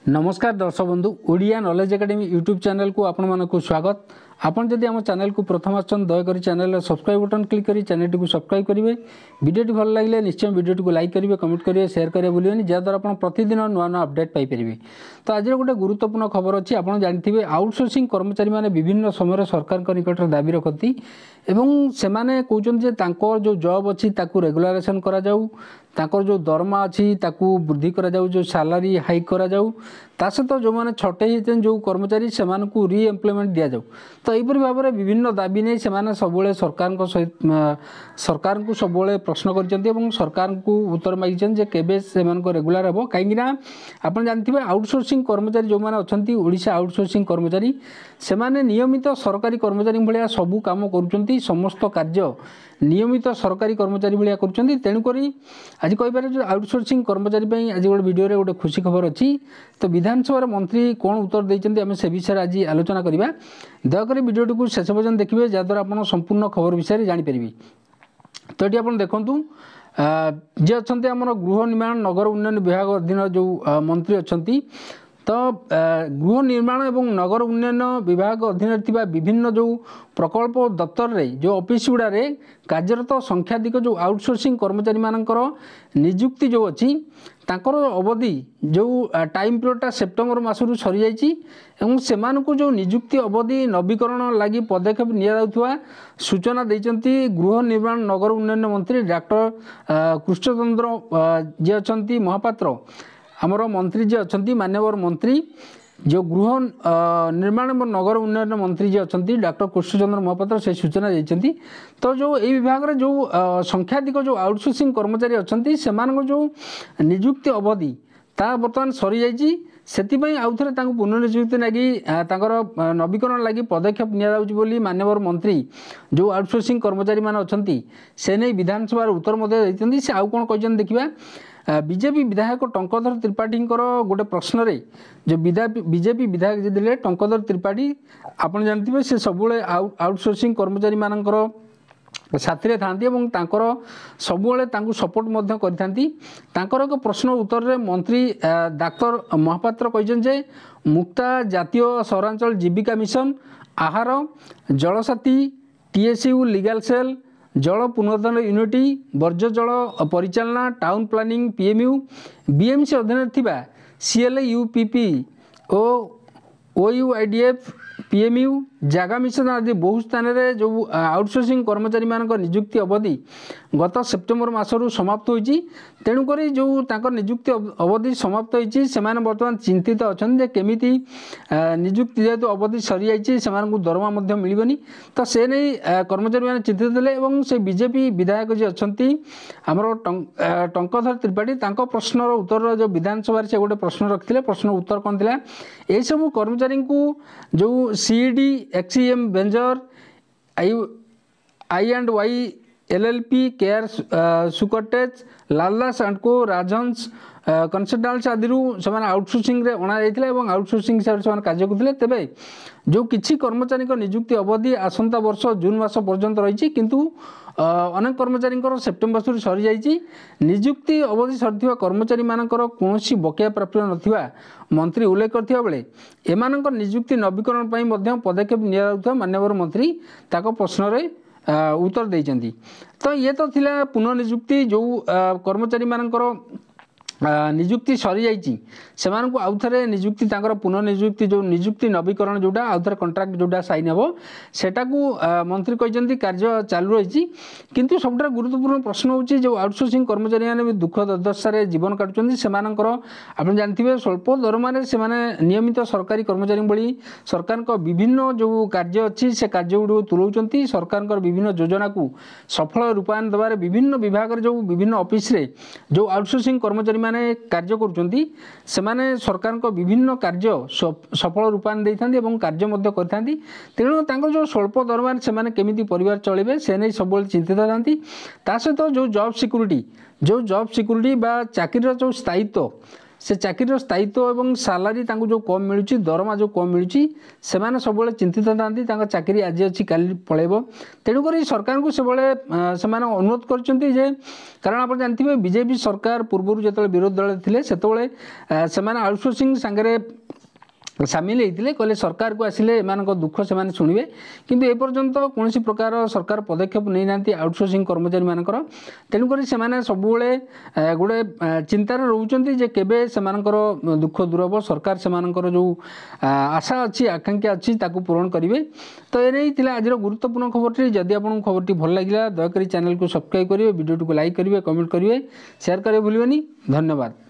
नमस्कार दर्शक बंधु Odia knowledge academy YouTube channel को आपण मानक स्वागत। आपन जदि आम चैनल को प्रथम आछन दयाकोरी चैनल सब्सक्राइब बटन क्लिक करी चैनल को सब्सक्राइब करेंगे। वीडियो भल लगे निश्चय वीडियो को लाइक करेंगे, कमेंट करेंगे, शेयर करेंगे भूलिए जहाँद्वारा आप प्रतिदिन नुआ नुआ अपडेट पाइपर। तो आज गोटे गुरुत्वपूर्ण खबर अच्छी आपड़ जानते आउटसोर्सिंग कर्मचारी मैंने विभिन्न समय सरकार निकट में दाबी रखती एवं से कहते जो जॉब अच्छी रेगुलारेशन करा जाऊ, ताकर जो दरमा अच्छी ताकू वृद्धि करा जाऊ, जो सैलरी हाइक करा जाऊ, ता सहित जो मैंने छटे होते जो कर्मचारी से री एम्प्लॉयमेंट दि जाऊ। तो यहीपरि भाव में विभिन्न दाबी नहीं से सब सरकार सहित सरकार को सब प्रश्न कर सरकार को उत्तर मागिचे केबे से रेगुलर हे कहीं आप जानते आउटसोर्सिंग कर्मचारी जो मैंने अच्छा ओडिशा आउटसोर्सिंग कर्मचारी से नियमित सरकारी कर्मचारी भाया सबू काम कर समस्त कार्य नियमित सरकारी कर्मचारी भाया कर तेणुक आज कहीपर जो आउटसोर्सिंग कर्मचारी आज गोटे वीडियो गोटे खुशी खबर अच्छी। तो विधानसभा मंत्री कौन उत्तर देते आम से विषय आज आलोचना करवा। दयाकोरी वीडियो को शेष पर्यटन देखिए जहाँद्वारा आप संपूर्ण खबर विषय जानीपर। तो ये आप देखूँ जी अच्छा आम गृह निर्माण नगर उन्नयन विभाग अधीन जो मंत्री अच्छा तो गृह निर्माण एवं नगर उन्नयन विभाग अधीन थिबा विभिन्न जो प्रकल्प दफ्तर रे जो ऑफिस गुड़े कार्यरत संख्याधिक जो आउटसोर्सिंग कर्मचारी मानकर नियुक्ति जो अच्छी तांकर अवधि जो टाइम पीरियडटा सेप्टेम्बर मासरू सरी जाइए एवं सेमानकु जो नियुक्ति अवधि नवीकरण लगी पदक्षेप निया सूचना देइचंती गृह निर्माण नगर उन्नयन मंत्री डॉक्टर कृष्णचंद्र जी अच्छा महापात्र आमर मंत्री जी अच्छा मान्यवर मंत्री जो गृह निर्माण और नगर उन्नयन मंत्री जी अच्छा डॉक्टर कृष्णचंद्र महापात्र से सूचना देते। तो जो ये विभाग में जो संख्याधिक जो आउटसोर्सिंग कर्मचारी अच्छा से जो नियुक्ति अवधि ता बर्तमान सरी जाइए से आउ थे पुनर्नियुक्ति लगी नवीकरण लगी पदक्षेप नि मान्यवर मंत्री जो आउटसोर्सिंग कर्मचारी मान अच्छा से नहीं विधानसभा उत्तर देते से आउ कौन कहते देखा। बीजेपी विधायक टंकधर त्रिपाठी गोटे प्रश्न रे जो बीजेपी विधायक जी दिले टंकधर त्रिपाठी आप जानते से सब आउटसोर्सिंग कर्मचारी मानकर साथी था सबुले सपोर्ट कर एक प्रश्न उत्तर रे मंत्री डाक्तर महापात्र कहते मुक्ता जातीय सहरांचल जीविका मिशन आहार जलसाथी टीएसयू लीगल सेल जल पुनर्धन यूनिटी वर्ज्य जल परिचालना टाउन प्लानिंग पीएमयू बीएमसी अधीन थिबा सीएलए यूपीपी ओयूआईडीएफ पीएमयू जागा मिशन आदि बहु स्थान में जो आउटसोर्सिंग कर्मचारी मान नियुक्ति अवधि गत सेप्टेम्बर मासरू समाप्त होती तेणुक जो नियुक्ति अवधि समाप्त होती से बर्तमान चिंतित अच्छा केमिति नियुक्ति जेहेतु अवधि सरी जाइए दरमा मिलनी तो से नहीं कर्मचारी मैंने चिंतित थे से बीजेपी विधायक जी अच्छा आमर टंकधर त्रिपाठी प्रश्नर उत्तर जो विधानसभा से गोटे प्रश्न रखते प्रश्न उत्तर कौन था यही सब कर्मचारी को जो सीडी एक्सीएम वेंजर आई&वाई एलएलपी केयर सुकटेज लालदास एंड को राजहंस कनसल्टेंट्स आदि से आउटसोर्सिंग रे अणा जाइथिले आउटसोर्सिंग हिसाब से कार्य करते तेबे जो किछि कर्मचारी नियुक्ति अवधि आसंता वर्ष जून मास पर्यंत रही किंतु अनेक कर्मचारी सेप्टेम्बर मासरू सरी जाइए नियुक्ति अवधि सरी कर्मचारी मानकर कौनसी बकेया प्राप्य नथिबा मंत्री उल्लेख करथिबा बेले एमानकर नियुक्ति नवीकरण पई पदक्षेप निया मान्यवर मंत्री ताको प्रश्न रे उत्तर देइचंती। तो ये तो थिला पुनर्नियुक्ति जो कर्मचारी मानकर नियुक्ति सरी जाइए से आउ थे नियुक्ति पुनर्नियुक्ति जो नियुक्ति नवीकरण जोटा आउ थे कंट्राक्ट जोटा साइन हे सेटा को मंत्री कहते कार्य चालू रही किंतु सबुठ गुरुत्वपूर्ण प्रश्न होची जो आउटसोर्सिंग कर्मचारी मैंने दुख दुर्दशार जीवन काटुच्च से आप जानते स्वल्प दरमार से नियमित सरकारी कर्मचारी भली सरकार विभिन्न जो कार्य अच्छी से कार्य गुड़ तुलाऊँ सरकार विभिन्न योजना को सफल रूपायन देवार विभिन्न विभाग जो विभिन्न ऑफिस रे जो आउटसोर्सिंग कर्मचारी माने कार्य करुँच से सरकार विभिन्न कार्य सफल रूपायन देते कार्य करते तेणु जो स्वल्प दरमार से केमिति परिवार चलेबे से नहीं सब चिंतित था सहित जो जॉब सिक्यूरीटी बा चाकरीर जो स्थायित्व से चाकरी स्थायित्व और सालारी जो कम मिलूँ दरमा जो कम मिलूँ से सब चिंतित था चाकरी आज अच्छी काली पलैब तेणुक सरकार को सब से अनुरोध कर कारण आप जानते बीजेपी सरकार पूर्व जो विरोधी दल थे से आउटसोर्सिंग सांगे सामिल होते कहले सरकार को आसिले एम दुख से शुणे किंतु एपर्यंत कौन प्रकार सरकार पदक्षेप नहीं ना आउटसोर्सिंग कर्मचारी मानकर तेणुक सब गोटे चिंतार रोचे जे केबे से दुख दूर हम सरकार से जो आशा अच्छी आकांक्षा अच्छी पूरण करेंगे। तो ये आज गुरुत्वपूर्ण खबर जदि आपको खबर भल लगे दयाकोरी चैनल को सब्सक्राइब करेंगे वीडियो को लाइक करेंगे कमेंट करेंगे शेयर करेंगे भूलें। धन्यवाद।